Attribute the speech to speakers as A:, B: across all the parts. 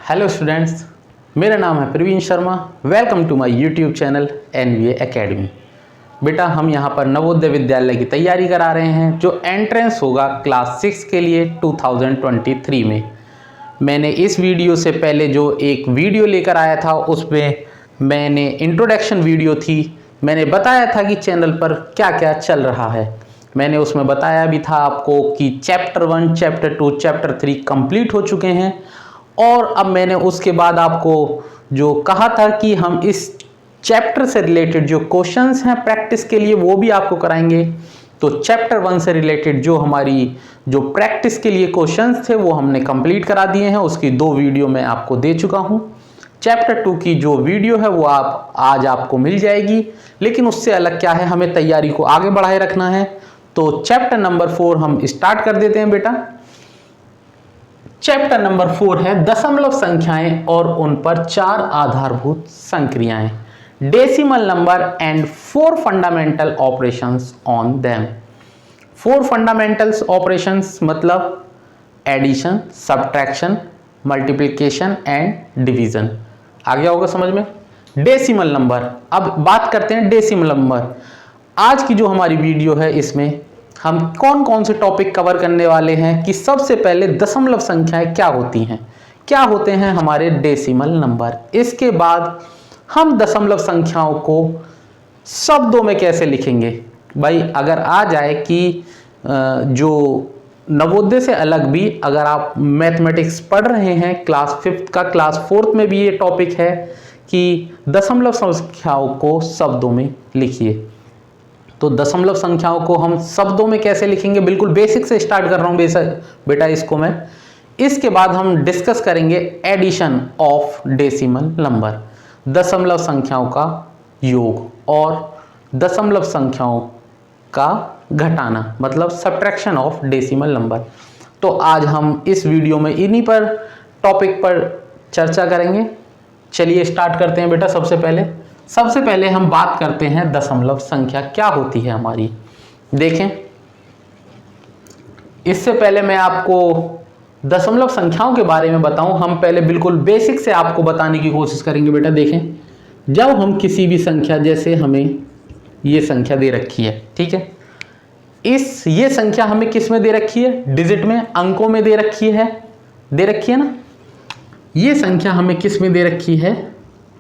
A: Hello students, मेरा नाम है Praveen Sharma. Welcome to my YouTube channel NVA academy. बेटा, हम यहाँ पर नवोदय विद्यालय की तैयारी करा रहे हैं जो एंट्रेंस होगा क्लास 6 के लिए 2023 में। मैंने इस वीडियो से पहले जो एक वीडियो लेकर आया था उसमें मैंने इंट्रोडक्शन वीडियो थी, मैंने बताया था कि चैनल पर क्या क्या चल रहा है। मैंने उसमें बताया भी था आपको कि चैप्टर 1, चैप्टर 2, चैप्टर 3 कंप्लीट हो चुके हैं। और अब मैंने उसके बाद आपको जो कहा था कि हम इस चैप्टर से रिलेटेड जो क्वेश्चंस हैं प्रैक्टिस के लिए वो भी आपको कराएंगे। तो चैप्टर 1 से रिलेटेड जो हमारी जो प्रैक्टिस के लिए क्वेश्चंस थे वो हमने कंप्लीट करा दिए हैं, उसकी 2 वीडियो मैं आपको दे चुका हूं। चैप्टर 2 की जो वीडियो है वो आज आपको मिल जाएगी, लेकिन उससे अलग क्या है, हमें तैयारी को आगे बढ़ाए रखना है। तो चैप्टर नंबर 4 हम स्टार्ट कर देते हैं बेटा। चैप्टर नंबर 4 है दशमलव संख्याएं और उन पर 4 आधारभूत संक्रियाएं, decimal number and 4 fundamental operations on them. 4 fundamentals operations मतलब addition, subtraction, multiplication and division. आ गया होगा समझ में। डेसिमल नंबर, अब बात करते हैं डेसिमल नंबर। आज की जो हमारी वीडियो है इसमें हम कौन कौन से टॉपिक कवर करने वाले हैं कि सबसे पहले दशमलव संख्याएं क्या होती हैं, क्या होते हैं हमारे डेसिमल नंबर। इसके बाद हम दशमलव संख्याओं को शब्दों में कैसे लिखेंगे। भाई अगर आ जाए कि जो नवोदय से अलग भी अगर आप मैथमेटिक्स पढ़ रहे हैं क्लास 5 का, क्लास 4 में भी ये टॉपिक है कि दशमलव संख्याओं को शब्दों में लिखिए। तो दशमलव संख्याओं को हम शब्दों में कैसे लिखेंगे, बिल्कुल बेसिक से स्टार्ट कर रहा हूं बेटा इसको मैं। इसके बाद हम डिस्कस करेंगे एडिशन ऑफ डेसिमल नंबर, दशमलव संख्याओं का योग, और दशमलव संख्याओं का घटाना मतलब सब्ट्रैक्शन ऑफ डेसिमल नंबर। तो आज हम इस वीडियो में इन्हीं पर टॉपिक पर चर्चा करेंगे। चलिए स्टार्ट करते हैं बेटा। सबसे पहले हम बात करते हैं दशमलव संख्या क्या होती है हमारी। देखें, इससे पहले मैं आपको दशमलव संख्याओं के बारे में बताऊं, हम पहले बिल्कुल बेसिक से आपको बताने की कोशिश करेंगे बेटा। देखें, जब हम किसी भी संख्या, जैसे हमें ये संख्या दे रखी है, ठीक है, ये संख्या हमें किस में दे रखी है, डिजिट में, अंकों में दे रखी है ना। ये संख्या हमें किस में दे रखी है,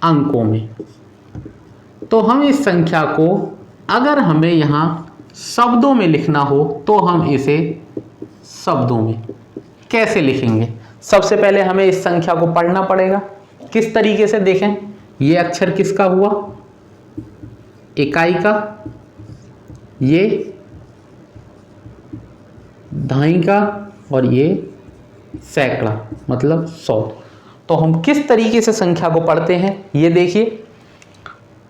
A: अंकों में। तो हम इस संख्या को अगर हमें यहां शब्दों में लिखना हो तो हम इसे शब्दों में कैसे लिखेंगे। सबसे पहले हमें इस संख्या को पढ़ना पड़ेगा। किस तरीके से, देखें, ये अक्षर किसका हुआ, इकाई का, ये दहाई का, और ये सैकड़ा मतलब 100। तो हम किस तरीके से संख्या को पढ़ते हैं, ये देखिए,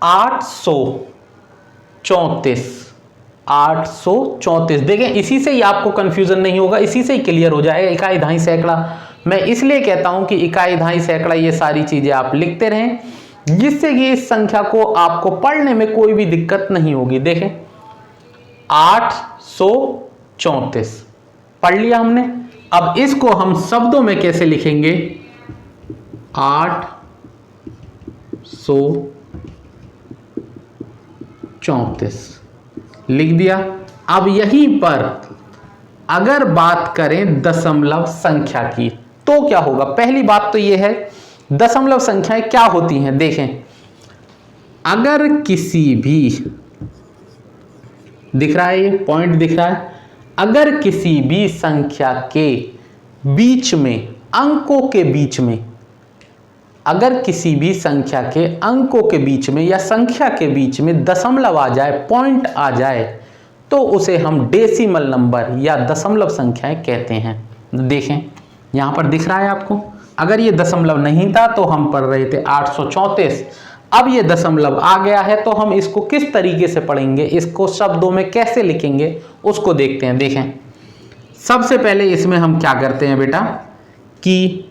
A: 834। देखें, इसी से ही आपको कंफ्यूजन नहीं होगा, इसी से ही क्लियर हो जाएगा। इकाई, दहाई, सैकड़ा, मैं इसलिए कहता हूं कि इकाई, दहाई, सैकड़ा ये सारी चीजें आप लिखते रहें, जिससे कि इस संख्या को आपको पढ़ने में कोई भी दिक्कत नहीं होगी। देखें, 834 पढ़ लिया हमने। अब इसको हम शब्दों में कैसे लिखेंगे, 834 लिख दिया। अब यहीं पर अगर बात करें दशमलव संख्या की तो क्या होगा। पहली बात तो यह है दशमलव संख्याएं क्या होती हैं। देखें, अगर किसी भी, दिख रहा है ये पॉइंट दिख रहा है, अगर किसी भी संख्या के बीच में, अंकों के बीच में, अगर किसी भी संख्या के अंकों के बीच में या संख्या के बीच में दशमलव आ जाए, पॉइंट आ जाए, तो उसे हम डेसिमल नंबर या दशमलव संख्याएं कहते हैं। देखें, यहां पर दिख रहा है आपको, अगर ये दशमलव नहीं था तो हम पढ़ रहे थे 834, अब ये दशमलव आ गया है तो हम इसको किस तरीके से पढ़ेंगे, इसको शब्दों में कैसे लिखेंगे उसको देखते हैं। देखें, सबसे पहले इसमें हम क्या करते हैं बेटा कि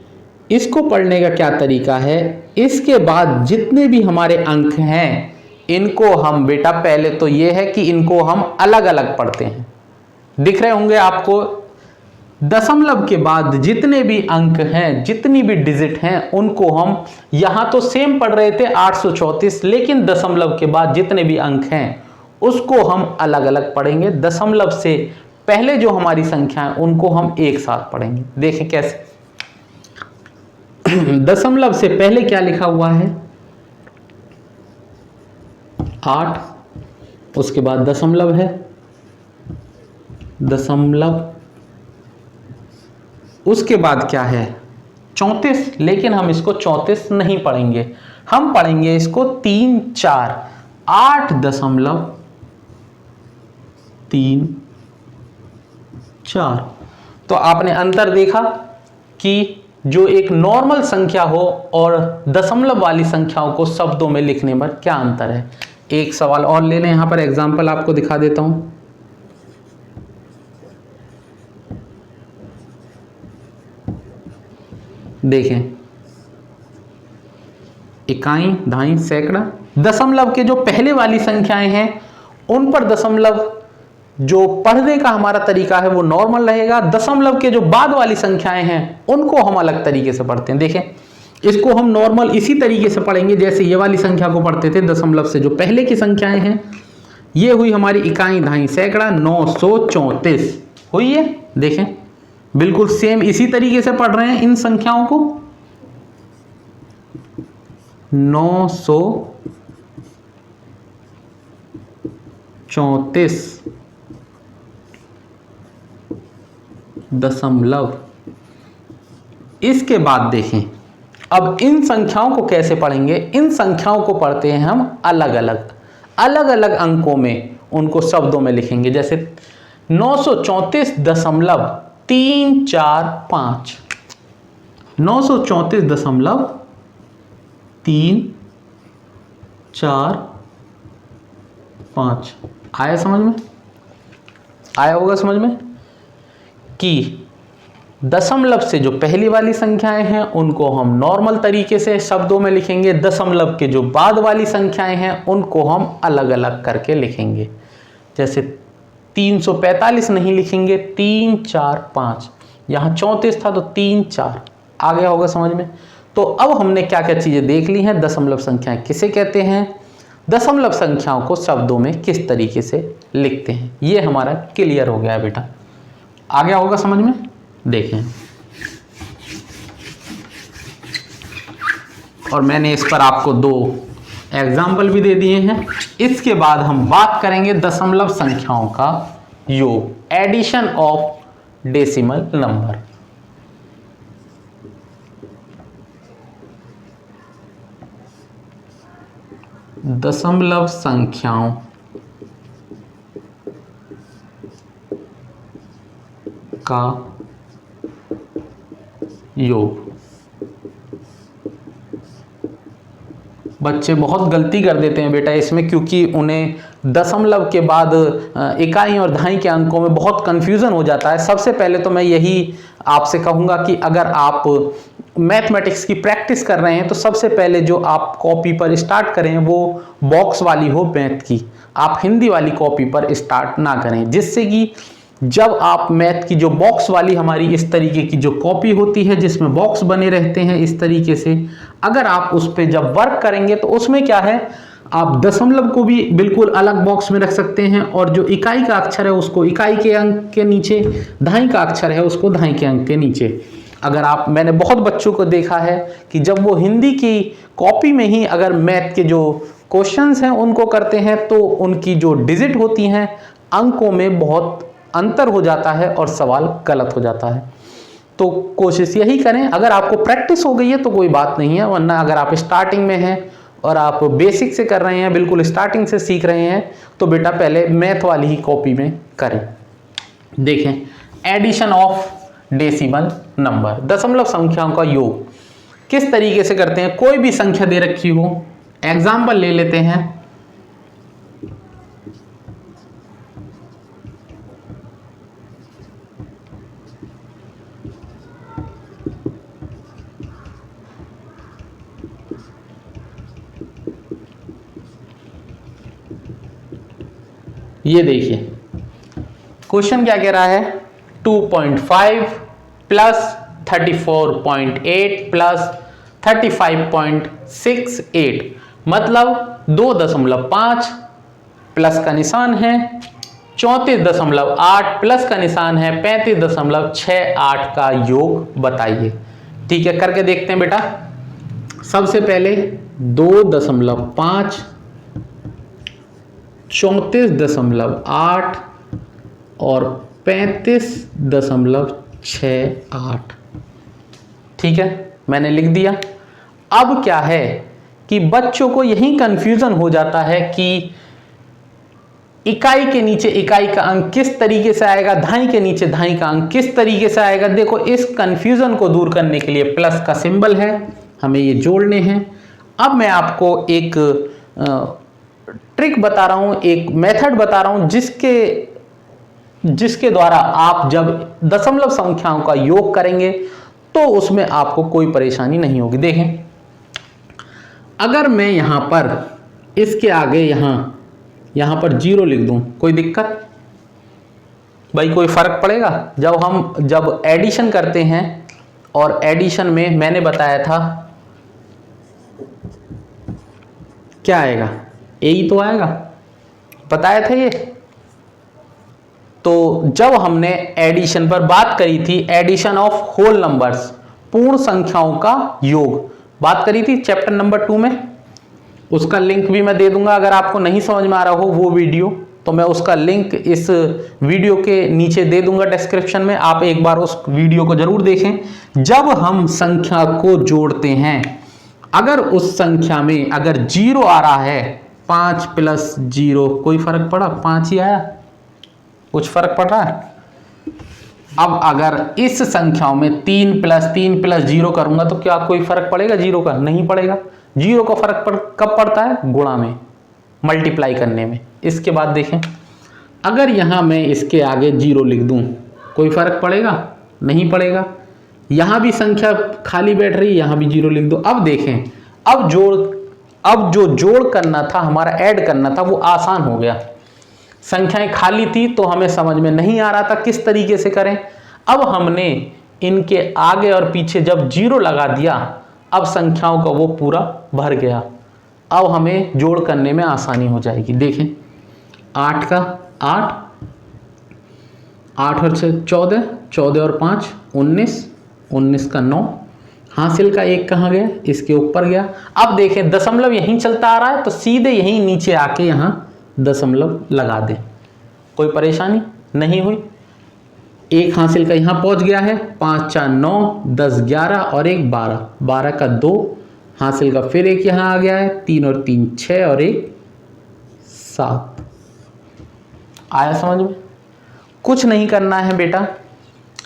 A: इसको पढ़ने का क्या तरीका है, इसके बाद जितने भी हमारे अंक हैं इनको हम बेटा, पहले तो ये है कि इनको हम अलग अलग पढ़ते हैं। दिख रहे होंगे आपको, दशमलव के बाद जितने भी अंक हैं, जितनी भी डिजिट हैं, उनको हम यहां तो सेम पढ़ रहे थे 834, लेकिन दशमलव के बाद जितने भी अंक हैं उसको हम अलग अलग पढ़ेंगे। दशमलव से पहले जो हमारी संख्या है उनको हम एक साथ पढ़ेंगे। देखें कैसे। दशमलव से पहले क्या लिखा हुआ है? 8, उसके बाद दशमलव है, दशमलव, उसके बाद क्या है? 34, लेकिन हम इसको 34 नहीं पढ़ेंगे, हम पढ़ेंगे इसको 3 4, 8.34। तो आपने अंतर देखा कि जो एक नॉर्मल संख्या हो और दशमलव वाली संख्याओं को शब्दों में लिखने में क्या अंतर है। एक सवाल और ले लें, यहां पर एग्जांपल आपको दिखा देता हूं। देखें, इकाई, दहाई, सैकड़ा। दशमलव के जो पहले वाली संख्याएं हैं उन पर दशमलव जो पढ़ने का हमारा तरीका है वो नॉर्मल रहेगा। दशमलव के जो बाद वाली संख्याएं हैं उनको हम अलग तरीके से पढ़ते हैं। देखें, इसको हम नॉर्मल इसी तरीके से पढ़ेंगे जैसे ये वाली संख्या को पढ़ते थे। दशमलव से जो पहले की संख्याएं हैं, ये हुई हमारी इकाई, दहाई, सैकड़ा, 934 हुई है। देखें, बिल्कुल सेम इसी तरीके से पढ़ रहे हैं इन संख्याओं को। 934 दशमलव। इसके बाद देखें, अब इन संख्याओं को कैसे पढ़ेंगे। इन संख्याओं को पढ़ते हैं हम अलग अलग अंकों में, उनको शब्दों में लिखेंगे। जैसे 934.345, 934.345। आया समझ में? आया होगा समझ में कि दशमलव से जो पहली वाली संख्याएं हैं उनको हम नॉर्मल तरीके से शब्दों में लिखेंगे। दशमलव के जो बाद वाली संख्याएं हैं उनको हम अलग अलग करके लिखेंगे। जैसे 345 नहीं लिखेंगे, 345। यहाँ 34 था तो 3 4। आ गया होगा समझ में। तो अब हमने क्या क्या चीजें देख ली हैं। दशमलव संख्याएं किसे कहते हैं, दशमलव संख्याओं को शब्दों में किस तरीके से लिखते हैं, ये हमारा क्लियर हो गया है बेटा। आ गया होगा समझ में। देखें, और मैंने इस पर आपको 2 एग्जाम्पल भी दे दिए हैं। इसके बाद हम बात करेंगे दशमलव संख्याओं का योग, एडिशन ऑफ डेसिमल नंबर। दशमलव संख्याओं का योग। बच्चे बहुत गलती कर देते हैं बेटा इसमें, क्योंकि उन्हें दशमलव के बाद इकाई और दहाई के अंकों में बहुत कंफ्यूजन हो जाता है। सबसे पहले तो मैं यही आपसे कहूँगा कि अगर आप मैथमेटिक्स की प्रैक्टिस कर रहे हैं तो सबसे पहले जो आप कॉपी पर स्टार्ट करें वो बॉक्स वाली हो मैथ की। आप हिंदी वाली कॉपी पर स्टार्ट ना करें, जिससे कि जब आप मैथ की जो बॉक्स वाली हमारी इस तरीके की जो कॉपी होती है जिसमें बॉक्स बने रहते हैं इस तरीके से, अगर आप उस पर जब वर्क करेंगे तो उसमें क्या है, आप दशमलव को भी बिल्कुल अलग बॉक्स में रख सकते हैं और जो इकाई का अक्षर है उसको इकाई के अंक के नीचे, दहाई का अक्षर है उसको दहाई के अंक के नीचे। अगर आप, मैंने बहुत बच्चों को देखा है कि जब वो हिंदी की कॉपी में ही अगर मैथ के जो क्वेश्चंस हैं उनको करते हैं तो उनकी जो डिजिट होती हैं अंकों में बहुत अंतर हो जाता है और सवाल गलत हो जाता है। तो कोशिश यही करें, अगर आपको प्रैक्टिस हो गई है तो कोई बात नहीं है, वरना अगर आप स्टार्टिंग में हैं और आप बेसिक से कर रहे हैं, बिल्कुल स्टार्टिंग से सीख रहे हैं, तो बेटा पहले मैथ वाली ही कॉपी में करें। देखें, एडिशन ऑफ डेसिमल नंबर, दशमलव संख्याओं का योग किस तरीके से करते हैं। कोई भी संख्या दे रखी हो, एग्जाम्पल ले लेते हैं। ये देखिए क्वेश्चन क्या कह रहा है, 2.5 प्लस 34.8 प्लस 35.68 मतलब 2.5 प्लस का निशान है 34.8 प्लस का निशान है 35.68 का योग बताइए। ठीक है, करके देखते हैं बेटा। सबसे पहले 2.5 34.8 और 35.68। ठीक है, मैंने लिख दिया। अब क्या है कि बच्चों को यही कंफ्यूजन हो जाता है कि इकाई के नीचे इकाई का अंक किस तरीके से आएगा, दहाई के नीचे दहाई का अंक किस तरीके से आएगा। देखो, इस कंफ्यूजन को दूर करने के लिए प्लस का सिंबल है, हमें ये जोड़ने हैं। अब मैं आपको एक ट्रिक बता रहा हूं, एक मेथड बता रहा हूं जिसके द्वारा आप जब दशमलव संख्याओं का योग करेंगे तो उसमें आपको कोई परेशानी नहीं होगी। देखें, अगर मैं यहां पर इसके आगे यहां पर 0 लिख दूं, कोई दिक्कत भाई, कोई फर्क पड़ेगा? जब एडिशन करते हैं और एडिशन में मैंने बताया था क्या आएगा, यही तो आएगा, बताया था ये। तो जब हमने एडिशन पर बात करी थी, एडिशन ऑफ होल नंबर्स, पूर्ण संख्याओं का योग बात करी थी चैप्टर नंबर 2 में, उसका लिंक भी मैं दे दूंगा। अगर आपको नहीं समझ में आ रहा हो वो वीडियो, तो मैं उसका लिंक इस वीडियो के नीचे दे दूंगा डिस्क्रिप्शन में, आप एक बार उस वीडियो को जरूर देखें। जब हम संख्या को जोड़ते हैं, अगर उस संख्या में अगर 0 आ रहा है, 5 प्लस 0, कोई फर्क पड़ा? 5 ही आया, कुछ फर्क पड़ रहा है? अब अगर इस संख्याओं में 3 प्लस 0 करूंगा तो क्या कोई फर्क पड़ेगा 0 का? नहीं पड़ेगा। 0 का फर्क कब पड़ता है? गुणा में, मल्टीप्लाई करने में। इसके बाद देखें, अगर यहां मैं इसके आगे 0 लिख दूं, कोई फर्क पड़ेगा? नहीं पड़ेगा। यहां भी संख्या खाली बैठ रही, यहां भी 0 लिख दो। अब देखें, अब जो जोड़ करना था, हमारा ऐड करना था, वो आसान हो गया। संख्याएं खाली थी तो हमें समझ में नहीं आ रहा था किस तरीके से करें। अब हमने इनके आगे और पीछे जब 0 लगा दिया, अब संख्याओं का वो पूरा भर गया। अब हमें जोड़ करने में आसानी हो जाएगी। देखें, 8 का 8 और 6 14, 14 और 5 19, 19 का 9, हासिल का 1 कहाँ गया? इसके ऊपर गया। अब देखें, दशमलव यहीं चलता आ रहा है तो सीधे यहीं नीचे आके यहाँ दशमलव लगा दें, कोई परेशानी नहीं हुई। 1 हासिल का यहाँ पहुँच गया है, 5 4 9, 10 11 और 1 12, 12 का 2 हासिल का फिर 1 यहाँ आ गया है, 3 और 3 6 और 1 7। आया समझ में? कुछ नहीं करना है बेटा,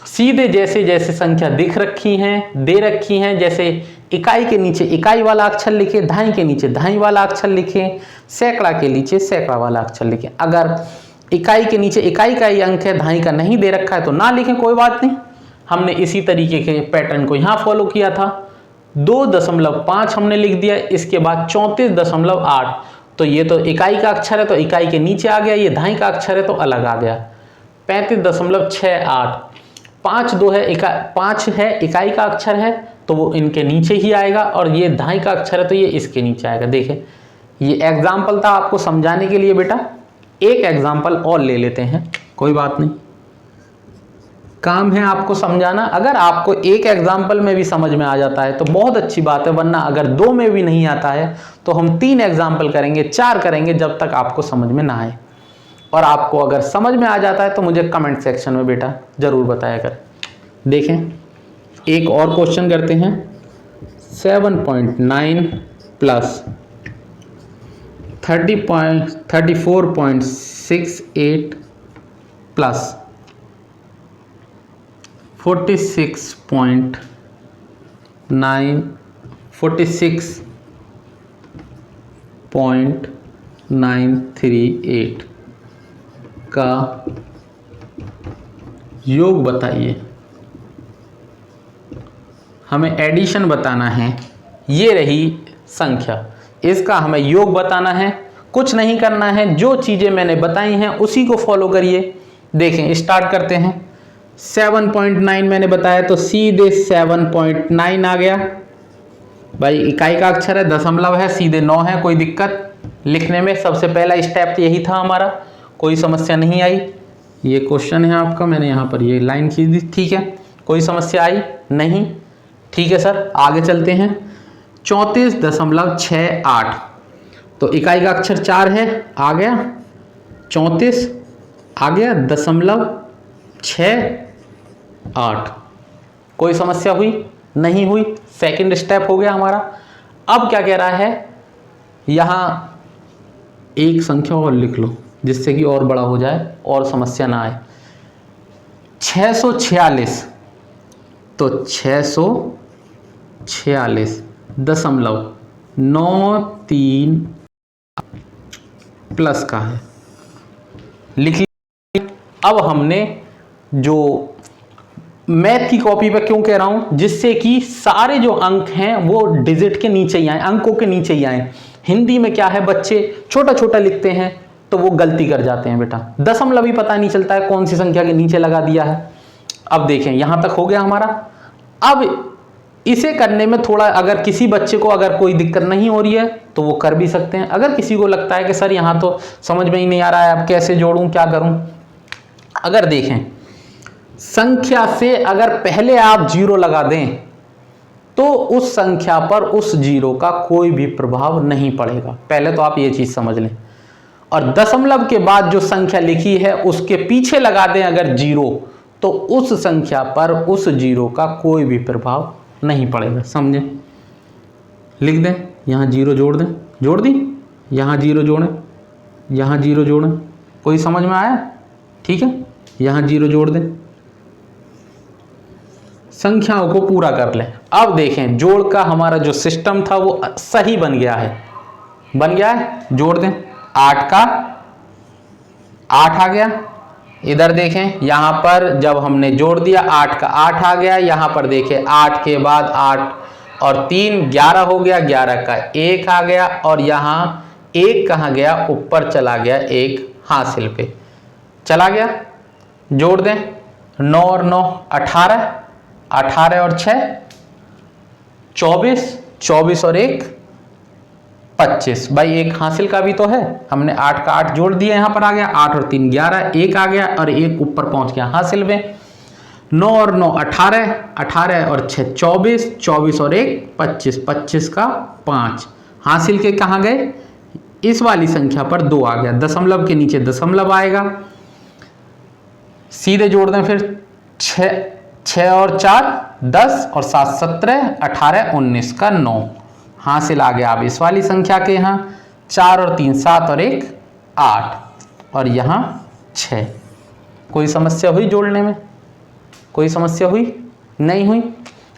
A: सीधे जैसे जैसे संख्या दिख रखी हैं, दे रखी हैं, जैसे इकाई के नीचे इकाई वाला अक्षर लिखे, दहाई के नीचे दहाई वाला अक्षर लिखे, सैकड़ा के नीचे सैकड़ा वाला अक्षर लिखे। अगर इकाई के नीचे इकाई का ही अंक है, दहाई का नहीं दे रखा है तो ना लिखें, कोई बात नहीं। हमने इसी तरीके के पैटर्न को यहाँ फॉलो किया था। 2.5 हमने लिख दिया, इसके बाद 34.8, तो ये तो इकाई का अक्षर है तो इकाई के नीचे आ गया, ये दहाई का अक्षर है तो अलग आ गया। 35.68, 5 है इकाई का अक्षर है तो वो इनके नीचे ही आएगा, और ये दहाई का अक्षर है तो ये इसके नीचे आएगा। देखें, ये एग्जाम्पल था आपको समझाने के लिए बेटा। एक एग्जाम्पल और ले लेते हैं, कोई बात नहीं, काम है आपको समझाना। अगर आपको एक एग्जाम्पल में भी समझ में आ जाता है तो बहुत अच्छी बात है, वरना अगर 2 में भी नहीं आता है तो हम 3 एग्जाम्पल करेंगे, 4 करेंगे, जब तक आपको समझ में ना आए। और आपको अगर समझ में आ जाता है तो मुझे कमेंट सेक्शन में बेटा ज़रूर बताया करें। देखें, एक और क्वेश्चन करते हैं। 7.9 प्लस 34.68 प्लस 46.938 का योग बताइए। हमें एडिशन बताना है, ये रही संख्या, इसका हमें योग बताना है। कुछ नहीं करना है, जो चीज़ें मैंने बताई हैं उसी को फॉलो करिए। देखें, स्टार्ट करते हैं। 7.9 मैंने बताया तो सीधे 7.9 आ गया भाई। इकाई का अक्षर है, दशमलव है, सीधे 9 है, कोई दिक्कत लिखने में। सबसे पहला स्टेप यही था हमारा, कोई समस्या नहीं आई। ये क्वेश्चन है आपका, मैंने यहाँ पर ये लाइन खींच दी, ठीक है, कोई समस्या आई नहीं, ठीक है सर। आगे चलते हैं। 34.68 तो इकाई का अक्षर 4 है, आ गया 34, आ गया 0.68। कोई समस्या हुई नहीं हुई, सेकंड स्टेप हो गया हमारा। अब क्या कह रहा है, यहां एक संख्या और लिख लो जिससे कि और बड़ा हो जाए और समस्या ना आए। 646 तो 646.93 प्लस का है, लिख लिया। अब हमने जो मैथ की कॉपी पे क्यों कह रहा हूं, जिससे कि सारे जो अंक हैं वो डिजिट के नीचे ही आए, अंकों के नीचे ही आए। हिंदी में क्या है, बच्चे छोटा छोटा लिखते हैं तो वो गलती कर जाते हैं बेटा, दशमलव भी पता नहीं चलता है कौन सी संख्या के नीचे लगा दिया है। अब देखें यहां तक हो गया हमारा। अब इसे करने में थोड़ा, अगर किसी बच्चे को अगर कोई दिक्कत नहीं हो रही है तो वो कर भी सकते हैं। अगर किसी को लगता है कि सर यहां तो समझ में ही नहीं आ रहा है, अब कैसे जोड़ूं, क्या करूं, अगर देखें संख्या से अगर पहले आप 0 लगा दें तो उस संख्या पर उस 0 का कोई भी प्रभाव नहीं पड़ेगा। पहले तो आप ये चीज समझ लें। और दशमलव के बाद जो संख्या लिखी है उसके पीछे लगा दें अगर 0, तो उस संख्या पर उस 0 का कोई भी प्रभाव नहीं पड़ेगा, समझे। लिख दें, यहां 0 जोड़ दें, जोड़ दी, यहां 0 जोड़ें, यहां 0 जोड़ें, कोई समझ में आया, ठीक है। यहां 0 जोड़ दें, संख्याओं को पूरा कर लें। अब देखें जोड़ का हमारा जो सिस्टम था वो सही बन गया है, बन गया है। जोड़ दें, 8 का 8 आ गया। इधर देखें, यहां पर जब हमने जोड़ दिया 8 का 8 आ गया। यहां पर देखें 8 के बाद 8 और 3 11 हो गया, 11 का 1 आ गया। और यहां 1 कहां गया, ऊपर चला गया, 1 हासिल पे चला गया। जोड़ दें, 9 और 9 18, 18 और 6 24, 24 और 1 25। भाई 1 हासिल का भी तो है, हमने 8 का 8 जोड़ दिया, यहां पर आ गया 8 और 3 11, 1 आ गया और 1 ऊपर पहुंच गया हासिल में। 9 और 9 18, 18 और 6 24, 24 और 1 25, 25 का 5 हासिल के कहां गए, इस वाली संख्या पर 2 आ गया। दशमलव के नीचे दशमलव आएगा, सीधे जोड़ दें फिर 6 और 4 10 और 7 17, 18 19 का 9 हासिल आ गया। अब इस वाली संख्या के यहाँ 4 और 3 7 और 1 8 और यहाँ 6। कोई समस्या हुई जोड़ने में, कोई समस्या हुई नहीं हुई।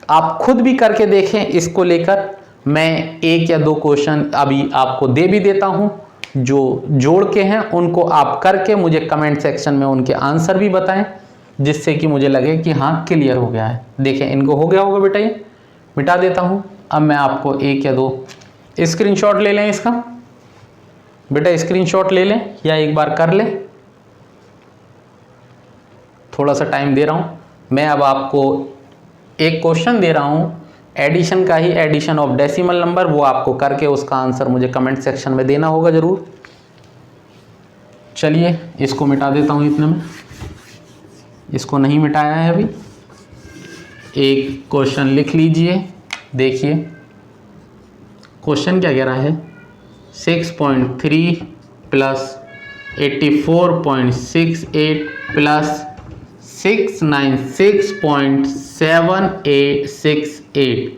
A: आप खुद भी करके देखें इसको लेकर। मैं 1 या 2 क्वेश्चन अभी आपको दे भी देता हूँ जो जोड़ के हैं, उनको आप करके मुझे कमेंट सेक्शन में उनके आंसर भी बताएं, जिससे कि मुझे लगे कि हाँ क्लियर हो गया है। देखें इनको हो गया होगा बेटा, ये मिटा देता हूँ। अब मैं आपको 1 या 2 स्क्रीनशॉट ले लें इसका, बेटा स्क्रीनशॉट ले लें या एक बार कर लें, थोड़ा सा टाइम दे रहा हूँ मैं। अब आपको एक क्वेश्चन दे रहा हूँ एडिशन का ही, एडिशन ऑफ डेसिमल नंबर, वो आपको करके उसका आंसर मुझे कमेंट सेक्शन में देना होगा ज़रूर। चलिए इसको मिटा देता हूँ इतने में, इसको नहीं मिटाया है अभी। एक क्वेश्चन लिख लीजिए, देखिए क्वेश्चन क्या कह रहा है। 6.3 प्लस 84.68 प्लस 696.7868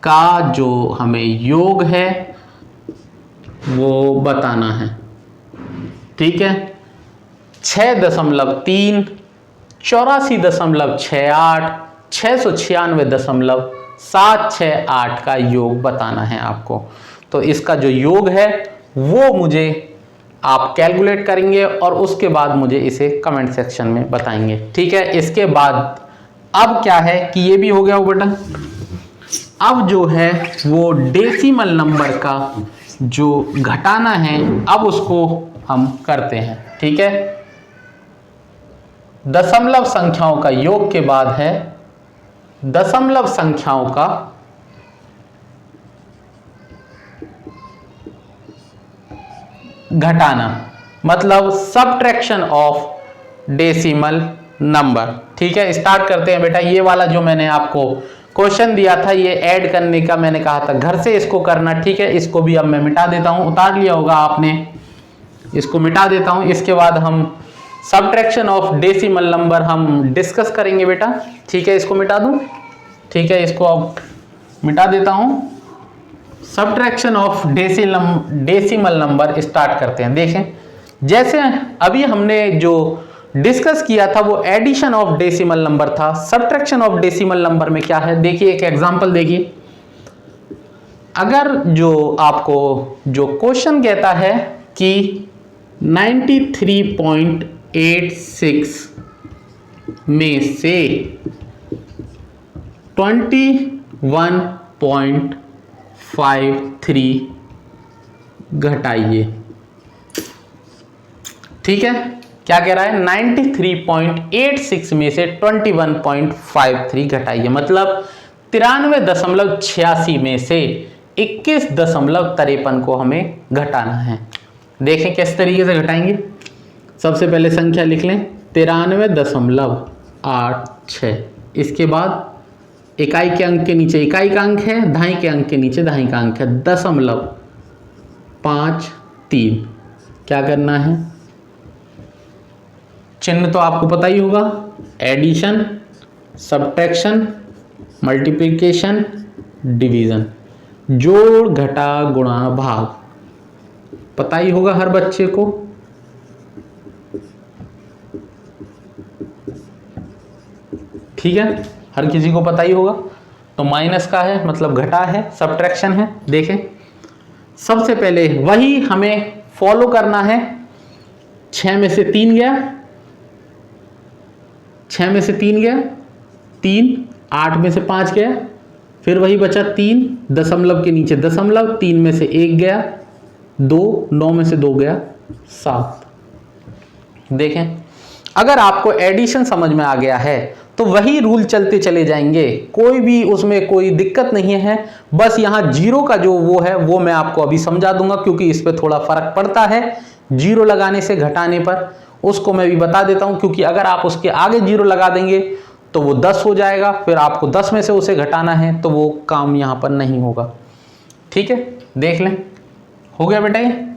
A: का जो हमें योग है वो बताना है, ठीक है। 6.3 84.68 696.768 का योग बताना है आपको। तो इसका जो योग है वो मुझे आप कैलकुलेट करेंगे और उसके बाद मुझे इसे कमेंट सेक्शन में बताएंगे, ठीक है। इसके बाद अब क्या है कि ये भी हो गया हो बेटा। अब जो है वो डेसिमल नंबर का जो घटाना है अब उसको हम करते हैं, ठीक है। दशमलव संख्याओं का योग के बाद है दशमलव संख्याओं का घटाना, मतलब सब्ट्रैक्शन ऑफ डेसिमल नंबर। ठीक है, स्टार्ट करते हैं बेटा। ये वाला जो मैंने आपको क्वेश्चन दिया था, ये ऐड करने का मैंने कहा था घर से इसको करना। ठीक है, इसको भी अब मैं मिटा देता हूं, उतार लिया होगा आपने, इसको मिटा देता हूं। इसके बाद हम सब्ट्रैक्शन ऑफ डेसिमल नंबर हम डिस्कस करेंगे बेटा। ठीक है, इसको मिटा दूं। ठीक है, इसको अब मिटा देता हूं। Subtraction of decimal number start करते हैं। देखें, जैसे अभी हमने जो डिस्कस किया था वो एडिशन ऑफ डेसिमल नंबर था। सब्ट्रैक्शन ऑफ डेसिमल नंबर में क्या है, देखिए एक एग्जांपल देखिए। अगर जो आपको जो क्वेश्चन कहता है कि 93.86 में से 21.53 घटाइए। ठीक है, क्या कह रहा है, 93.86 में से 21.53 घटाइए, मतलब 93.86 में से 21.53 को हमें घटाना है। देखें किस तरीके से घटाएंगे। सबसे पहले संख्या लिख लें 93.86। इसके बाद इकाई के अंक के नीचे इकाई का अंक है, दहाई के अंक के नीचे दहाई का अंक है, 0.53। क्या करना है, चिन्ह तो आपको पता ही होगा, एडिशन, सब्ट्रैक्शन, मल्टीप्लिकेशन, डिवीजन, जोड़ घटा गुणा भाग, पता ही होगा हर बच्चे को। ठीक है, हर किसी को पता ही होगा। तो माइनस का है मतलब घटा है, सब्ट्रैक्शन है। देखें, सबसे पहले वही हमें फॉलो करना है। 6 में से 3 गया, 6 में से 3 गया 3, 8 में से 5 गया, फिर वही बचा 3, दशमलव के नीचे दशमलव, 3 में से 1 गया 2, 9 में से 2 गया 7। देखें, अगर आपको एडिशन समझ में आ गया है तो वही रूल चलते चले जाएंगे, कोई भी उसमें कोई दिक्कत नहीं है। बस यहाँ जीरो का जो वो है वो मैं आपको अभी समझा दूंगा, क्योंकि इस पे थोड़ा फर्क पड़ता है जीरो लगाने से घटाने पर, उसको मैं भी बता देता हूं। क्योंकि अगर आप उसके आगे जीरो लगा देंगे तो वो 10 हो जाएगा, फिर आपको 10 में से उसे घटाना है तो वो काम यहाँ पर नहीं होगा। ठीक है, देख लें, हो गया बेटा ये।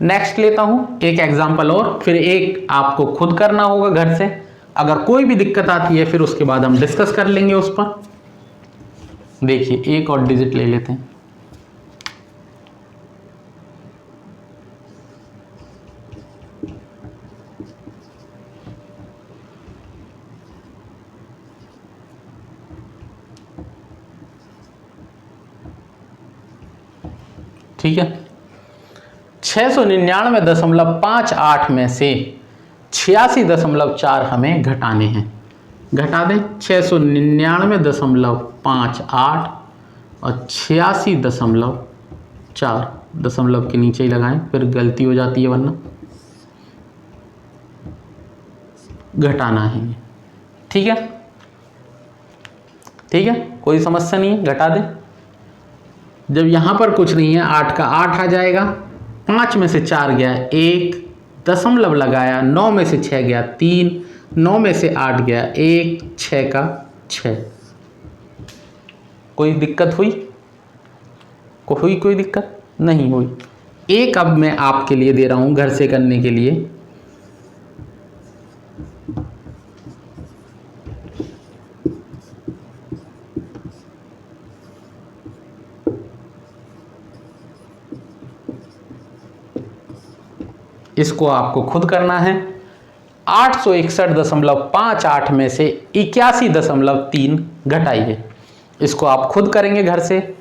A: नेक्स्ट लेता हूं एक एग्जाम्पल और, फिर एक आपको खुद करना होगा घर से। अगर कोई भी दिक्कत आती है फिर उसके बाद हम डिस्कस कर लेंगे उस पर। देखिए, एक और डिजिट ले लेते हैं। ठीक है, 699.58 में से 86.4 हमें घटाने हैं। घटा दें, 699.58 और 86.4, दशमलव के नीचे ही लगाएं, फिर गलती हो जाती है वरना। घटाना है ये। ठीक है, ठीक है, कोई समस्या नहीं है, घटा दें। जब यहां पर कुछ नहीं है, 8 का 8 आ जाएगा, 5 में से 4 गया 1, दशमलव लगाया, 9 में से 6 गया 3, 9 में से 8 गया 1, 6 का 6। कोई दिक्कत हुई? कोई दिक्कत नहीं हुई। एक अब मैं आपके लिए दे रहा हूं घर से करने के लिए। इसको आपको खुद करना है। 861.58 में से 81.3 घटाइए। इसको आप खुद करेंगे घर से।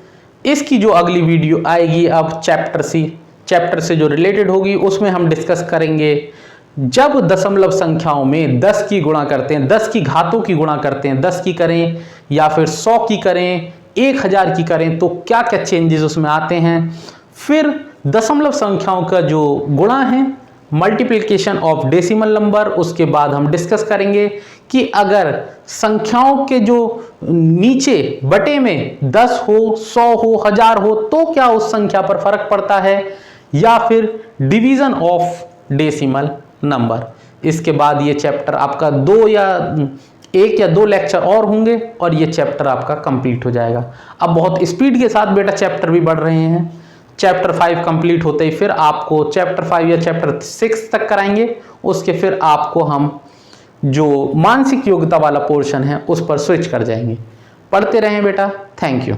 A: इसकी जो अगली वीडियो आएगी अब चैप्टर से जो रिलेटेड होगी, उसमें हम डिस्कस करेंगे जब दशमलव संख्याओं में 10 की गुणा करते हैं, 10 की घातों की गुणा करते हैं, 10 की करें या फिर 100 की करें, 1000 की करें, तो क्या क्या चेंजेस उसमें आते हैं। फिर दशमलव संख्याओं का जो गुणा है मल्टीप्लिकेशन ऑफ डेसिमल नंबर, उसके बाद हम डिस्कस करेंगे कि अगर संख्याओं के जो नीचे बटे में 10 हो, 100 हो, 1000 हो तो क्या उस संख्या पर फर्क पड़ता है, या फिर डिवीजन ऑफ डेसिमल नंबर। इसके बाद ये चैप्टर आपका एक या दो लेक्चर और होंगे और ये चैप्टर आपका कंप्लीट हो जाएगा। अब बहुत स्पीड के साथ बेटा चैप्टर भी बढ़ रहे हैं। चैप्टर 5 कंप्लीट होते ही फिर आपको चैप्टर 5 या चैप्टर 6 तक कराएंगे, उसके फिर आपको हम जो मानसिक योग्यता वाला पोर्शन है उस पर स्विच कर जाएंगे। पढ़ते रहें बेटा। Thank you.